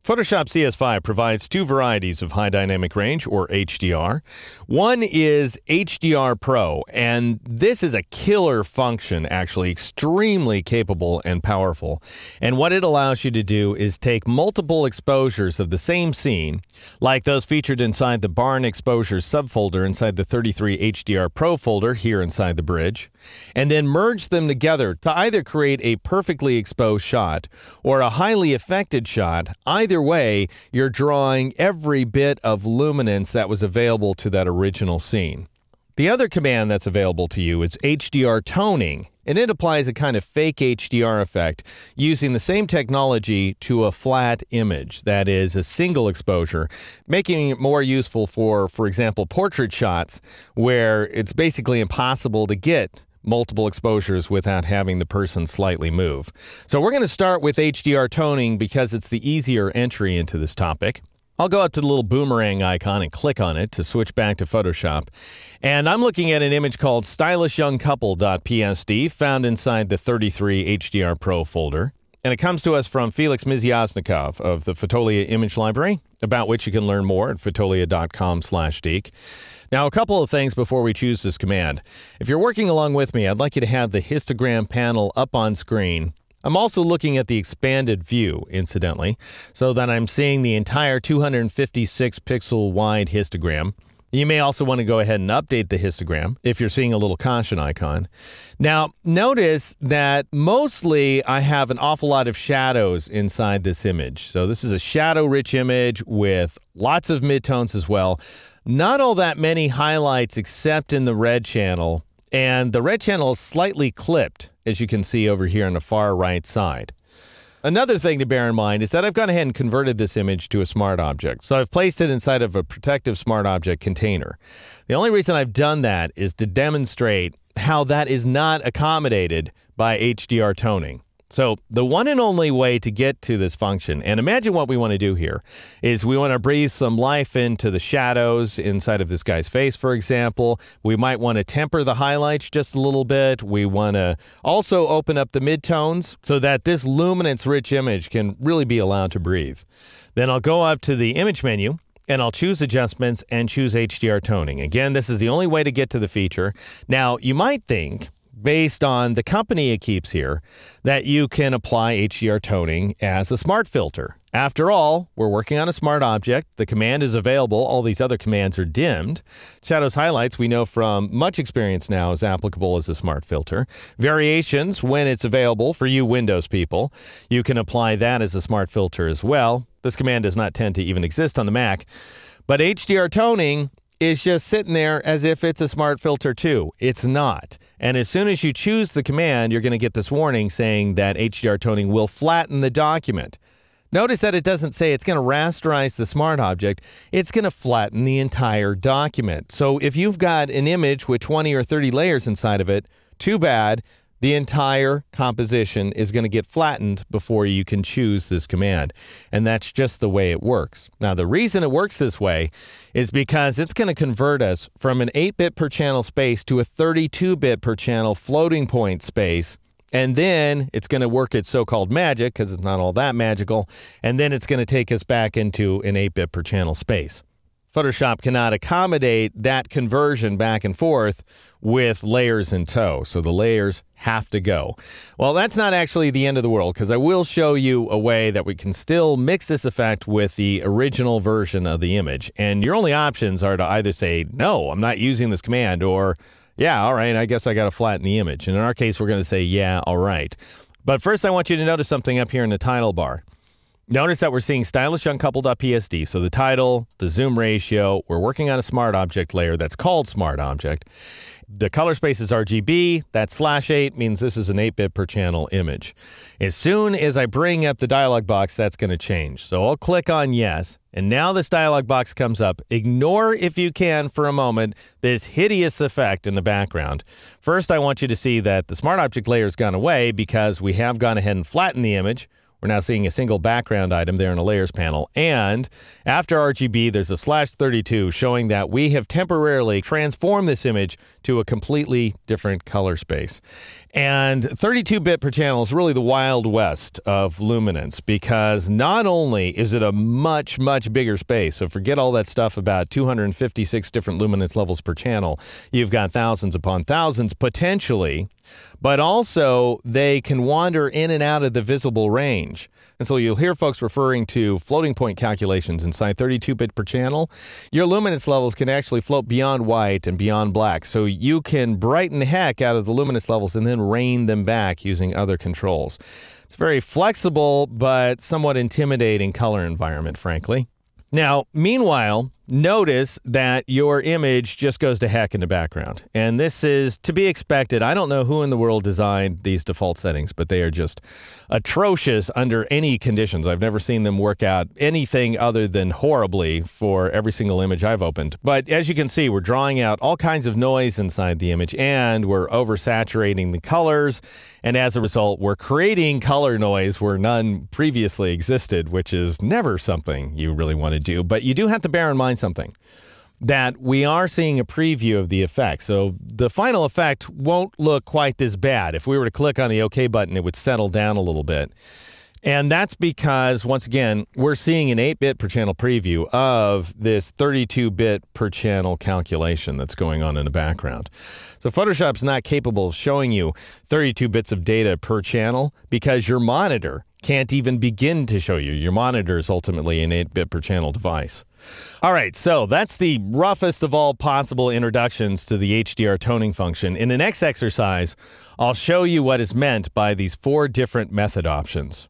Photoshop CS5 provides two varieties of high dynamic range, or HDR. One is HDR Pro, and this is a killer function, actually, extremely capable and powerful. And what it allows you to do is take multiple exposures of the same scene, like those featured inside the Barn Exposures subfolder inside the 33 HDR Pro folder here inside the bridge, and then merge them together to either create a perfectly exposed shot or a highly affected shot. Either way, you're drawing every bit of luminance that was available to that original scene. The other command that's available to you is HDR Toning, and it applies a kind of fake HDR effect using the same technology to a flat image, that is, a single exposure, making it more useful for example, portrait shots where it's basically impossible to get multiple exposures without having the person slightly move. So we're going to start with HDR Toning because it's the easier entry into this topic. I'll go up to the little boomerang icon and click on it to switch back to Photoshop. And I'm looking at an image called stylishyoungcouple.psd found inside the 33 HDR Pro folder. And it comes to us from Felix Miziasnikov of the Fotolia Image Library, about which you can learn more at fotolia.com/deek. Now, a couple of things before we choose this command. If you're working along with me, I'd like you to have the histogram panel up on screen. I'm also looking at the expanded view, incidentally, so that I'm seeing the entire 256 pixel wide histogram. You may also want to go ahead and update the histogram if you're seeing a little caution icon. Now, notice that mostly I have an awful lot of shadows inside this image. So this is a shadow-rich image with lots of midtones as well. Not all that many highlights except in the red channel, and the red channel is slightly clipped, as you can see over here on the far right side. Another thing to bear in mind is that I've gone ahead and converted this image to a smart object. So I've placed it inside of a protective smart object container. The only reason I've done that is to demonstrate how that is not accommodated by HDR toning. So the one and only way to get to this function, and imagine what we want to do here, is we want to breathe some life into the shadows inside of this guy's face, for example. We might want to temper the highlights just a little bit. We want to also open up the midtones so that this luminance-rich image can really be allowed to breathe. Then I'll go up to the image menu, and I'll choose Adjustments and choose HDR Toning. Again, this is the only way to get to the feature. Now, you might think, based on the company it keeps here, that you can apply HDR toning as a smart filter. After all, we're working on a smart object. The command is available. All these other commands are dimmed. Shadows highlights, we know from much experience now, is applicable as a smart filter. Variations, when it's available for you Windows people, you can apply that as a smart filter as well. This command does not tend to even exist on the Mac. But HDR toning is just sitting there as if it's a smart filter too. It's not. And as soon as you choose the command, you're going to get this warning saying that HDR toning will flatten the document. Notice that it doesn't say it's going to rasterize the smart object. It's going to flatten the entire document. So if you've got an image with 20 or 30 layers inside of it, too bad. The entire composition is going to get flattened before you can choose this command. And that's just the way it works. Now, the reason it works this way is because it's going to convert us from an 8-bit per channel space to a 32-bit per channel floating point space. And then it's going to work its so-called magic, because it's not all that magical. And then it's going to take us back into an 8-bit per channel space. Photoshop cannot accommodate that conversion back and forth with layers in tow, so the layers have to go. Well, that's not actually the end of the world, because I will show you a way that we can still mix this effect with the original version of the image. And your only options are to either say, no, I'm not using this command, or, yeah, all right, I guess I got to flatten the image. And in our case, we're going to say, yeah, all right. But first, I want you to notice something up here in the title bar. Notice that we're seeing stylishyoungcouple.psd. So the title, the zoom ratio, we're working on a smart object layer that's called smart object. The color space is RGB. That /8 means this is an 8-bit per channel image. As soon as I bring up the dialog box, that's going to change. So I'll click on yes. And now this dialog box comes up. Ignore, if you can, for a moment, this hideous effect in the background. First, I want you to see that the smart object layer has gone away because we have gone ahead and flattened the image. We're now seeing a single background item there in a layers panel. And after RGB, there's a /32 showing that we have temporarily transformed this image to a completely different color space. And 32-bit per channel is really the Wild West of luminance, because not only is it a much, much bigger space, so forget all that stuff about 256 different luminance levels per channel. You've got thousands upon thousands potentially, but also they can wander in and out of the visible range. And so you'll hear folks referring to floating point calculations inside 32-bit per channel. Your luminance levels can actually float beyond white and beyond black, so you can brighten the heck out of the luminance levels and then rein them back using other controls. It's a very flexible but somewhat intimidating color environment, frankly. Now, meanwhile, notice that your image just goes to heck in the background. And this is to be expected. I don't know who in the world designed these default settings, but they are just atrocious under any conditions. I've never seen them work out anything other than horribly for every single image I've opened. But as you can see, we're drawing out all kinds of noise inside the image, and we're oversaturating the colors. And as a result, we're creating color noise where none previously existed, which is never something you really want to do. But you do have to bear in mind something, that we are seeing a preview of the effect. So the final effect won't look quite this bad. If we were to click on the OK button, it would settle down a little bit. And that's because, once again, we're seeing an 8-bit per channel preview of this 32-bit per channel calculation that's going on in the background. So Photoshop's not capable of showing you 32 bits of data per channel because your monitor can't even begin to show you. Your monitor is ultimately an 8-bit per channel device. All right, so that's the roughest of all possible introductions to the HDR toning function. In the next exercise, I'll show you what is meant by these 4 different method options.